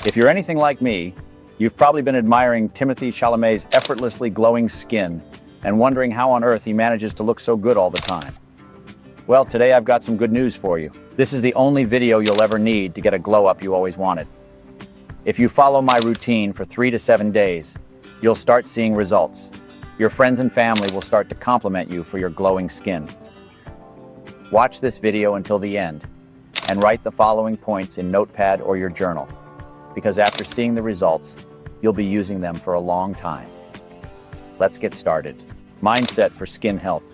If you're anything like me, you've probably been admiring Timothee Chalamet's effortlessly glowing skin and wondering how on earth he manages to look so good all the time. Well, today I've got some good news for you. This is the only video you'll ever need to get a glow up you always wanted. If you follow my routine for 3 to 7 days, you'll start seeing results. Your friends and family will start to compliment you for your glowing skin. Watch this video until the end and write the following points in Notepad or your journal, because after seeing the results, you'll be using them for a long time. Let's get started. Mindset for skin health.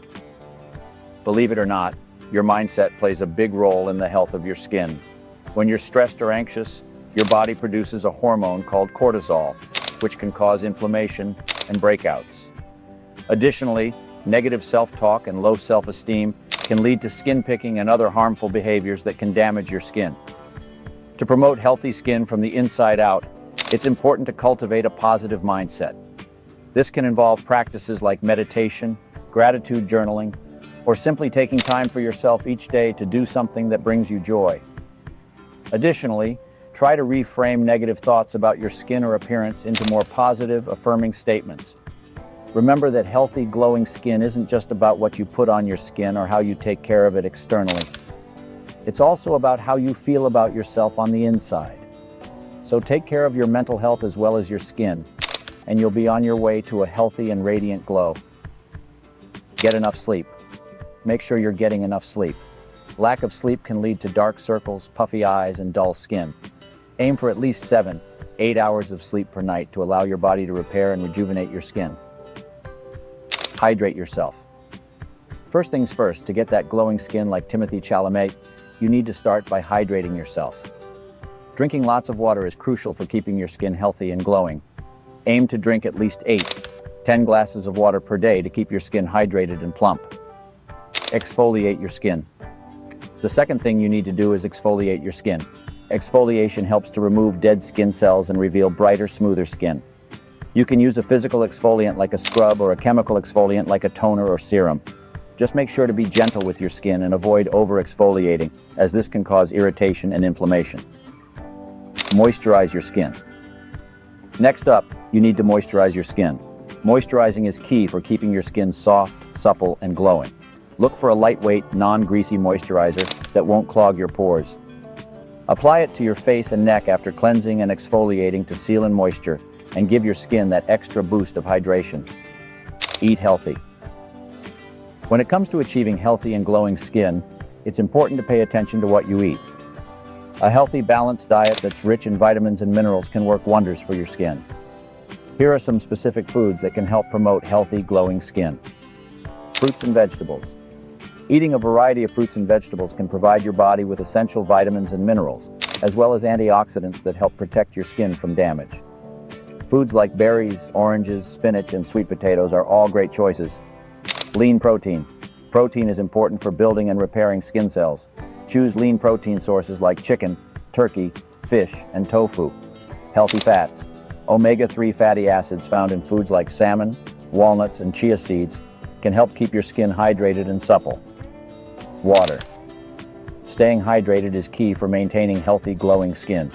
Believe it or not, your mindset plays a big role in the health of your skin. When you're stressed or anxious, your body produces a hormone called cortisol, which can cause inflammation and breakouts. Additionally, negative self-talk and low self-esteem can lead to skin picking and other harmful behaviors that can damage your skin. To promote healthy skin from the inside out, it's important to cultivate a positive mindset. This can involve practices like meditation, gratitude journaling, or simply taking time for yourself each day to do something that brings you joy. Additionally, try to reframe negative thoughts about your skin or appearance into more positive, affirming statements. Remember that healthy, glowing skin isn't just about what you put on your skin or how you take care of it externally. It's also about how you feel about yourself on the inside. So take care of your mental health as well as your skin, and you'll be on your way to a healthy and radiant glow. Get enough sleep. Make sure you're getting enough sleep. Lack of sleep can lead to dark circles, puffy eyes, and dull skin. Aim for at least 7-8 hours of sleep per night to allow your body to repair and rejuvenate your skin. Hydrate yourself. First things first, to get that glowing skin like Timothee Chalamet, you need to start by hydrating yourself. Drinking lots of water is crucial for keeping your skin healthy and glowing. Aim to drink at least 8-10 glasses of water per day to keep your skin hydrated and plump. Exfoliate your skin. The second thing you need to do is exfoliate your skin. Exfoliation helps to remove dead skin cells and reveal brighter, smoother skin. You can use a physical exfoliant like a scrub or a chemical exfoliant like a toner or serum. Just make sure to be gentle with your skin and avoid over-exfoliating, as this can cause irritation and inflammation. Moisturize your skin. Next up, you need to moisturize your skin. Moisturizing is key for keeping your skin soft, supple, and glowing. Look for a lightweight, non-greasy moisturizer that won't clog your pores. Apply it to your face and neck after cleansing and exfoliating to seal in moisture and give your skin that extra boost of hydration. Eat healthy. When it comes to achieving healthy and glowing skin, it's important to pay attention to what you eat. A healthy, balanced diet that's rich in vitamins and minerals can work wonders for your skin. Here are some specific foods that can help promote healthy, glowing skin. Fruits and vegetables. Eating a variety of fruits and vegetables can provide your body with essential vitamins and minerals, as well as antioxidants that help protect your skin from damage. Foods like berries, oranges, spinach, and sweet potatoes are all great choices. Lean protein. Protein is important for building and repairing skin cells. Choose lean protein sources like chicken, turkey, fish, and tofu. Healthy fats. Omega-3 fatty acids found in foods like salmon, walnuts, and chia seeds can help keep your skin hydrated and supple. Water. Staying hydrated is key for maintaining healthy, glowing skin.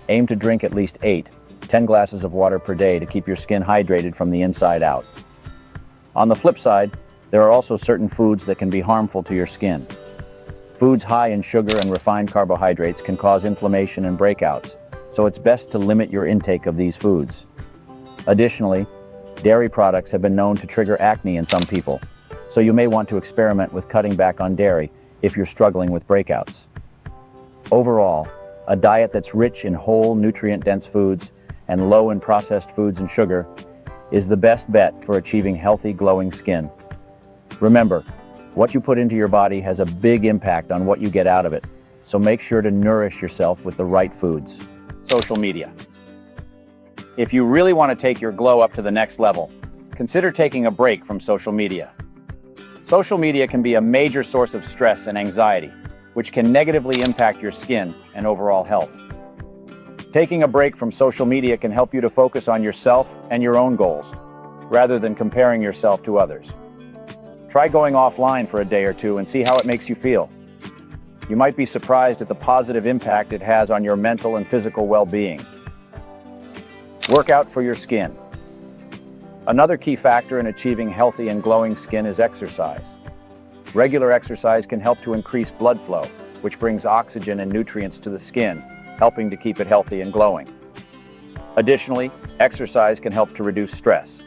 Aim to drink at least 8-10 glasses of water per day to keep your skin hydrated from the inside out. On the flip side, there are also certain foods that can be harmful to your skin. Foods high in sugar and refined carbohydrates can cause inflammation and breakouts, so it's best to limit your intake of these foods. Additionally, dairy products have been known to trigger acne in some people, so you may want to experiment with cutting back on dairy if you're struggling with breakouts. Overall, a diet that's rich in whole, nutrient-dense foods and low in processed foods and sugar is the best bet for achieving healthy, glowing skin. Remember, what you put into your body has a big impact on what you get out of it, so make sure to nourish yourself with the right foods. Social media. If you really want to take your glow up to the next level, consider taking a break from social media. Social media can be a major source of stress and anxiety, which can negatively impact your skin and overall health. Taking a break from social media can help you to focus on yourself and your own goals, rather than comparing yourself to others. Try going offline for a day or two and see how it makes you feel. You might be surprised at the positive impact it has on your mental and physical well-being. Workout for your skin. Another key factor in achieving healthy and glowing skin is exercise. Regular exercise can help to increase blood flow, which brings oxygen and nutrients to the skin, helping to keep it healthy and glowing. Additionally, exercise can help to reduce stress,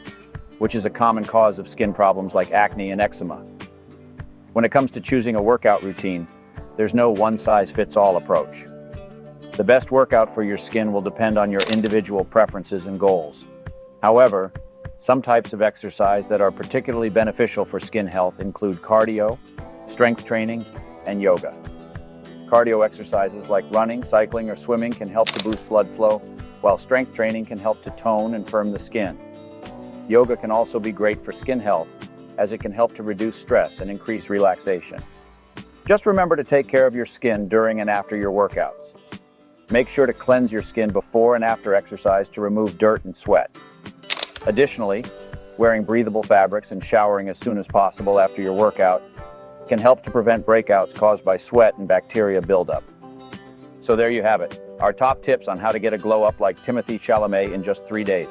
which is a common cause of skin problems like acne and eczema. When it comes to choosing a workout routine, there's no one-size-fits-all approach. The best workout for your skin will depend on your individual preferences and goals. However, some types of exercise that are particularly beneficial for skin health include cardio, strength training, and yoga. Cardio exercises like running, cycling, or swimming can help to boost blood flow, while strength training can help to tone and firm the skin. Yoga can also be great for skin health, as it can help to reduce stress and increase relaxation. Just remember to take care of your skin during and after your workouts. Make sure to cleanse your skin before and after exercise to remove dirt and sweat. Additionally, wearing breathable fabrics and showering as soon as possible after your workout can help to prevent breakouts caused by sweat and bacteria buildup. So there you have it, our top tips on how to get a glow up like Timothee Chalamet in just 3 days.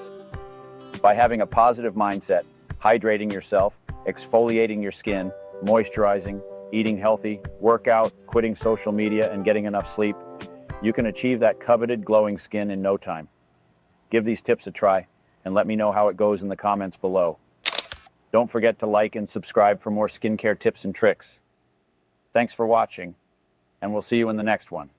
By having a positive mindset, hydrating yourself, exfoliating your skin, moisturizing, eating healthy, workout, quitting social media, and getting enough sleep, you can achieve that coveted glowing skin in no time. Give these tips a try and let me know how it goes in the comments below. Don't forget to like and subscribe for more skincare tips and tricks. Thanks for watching, and we'll see you in the next one.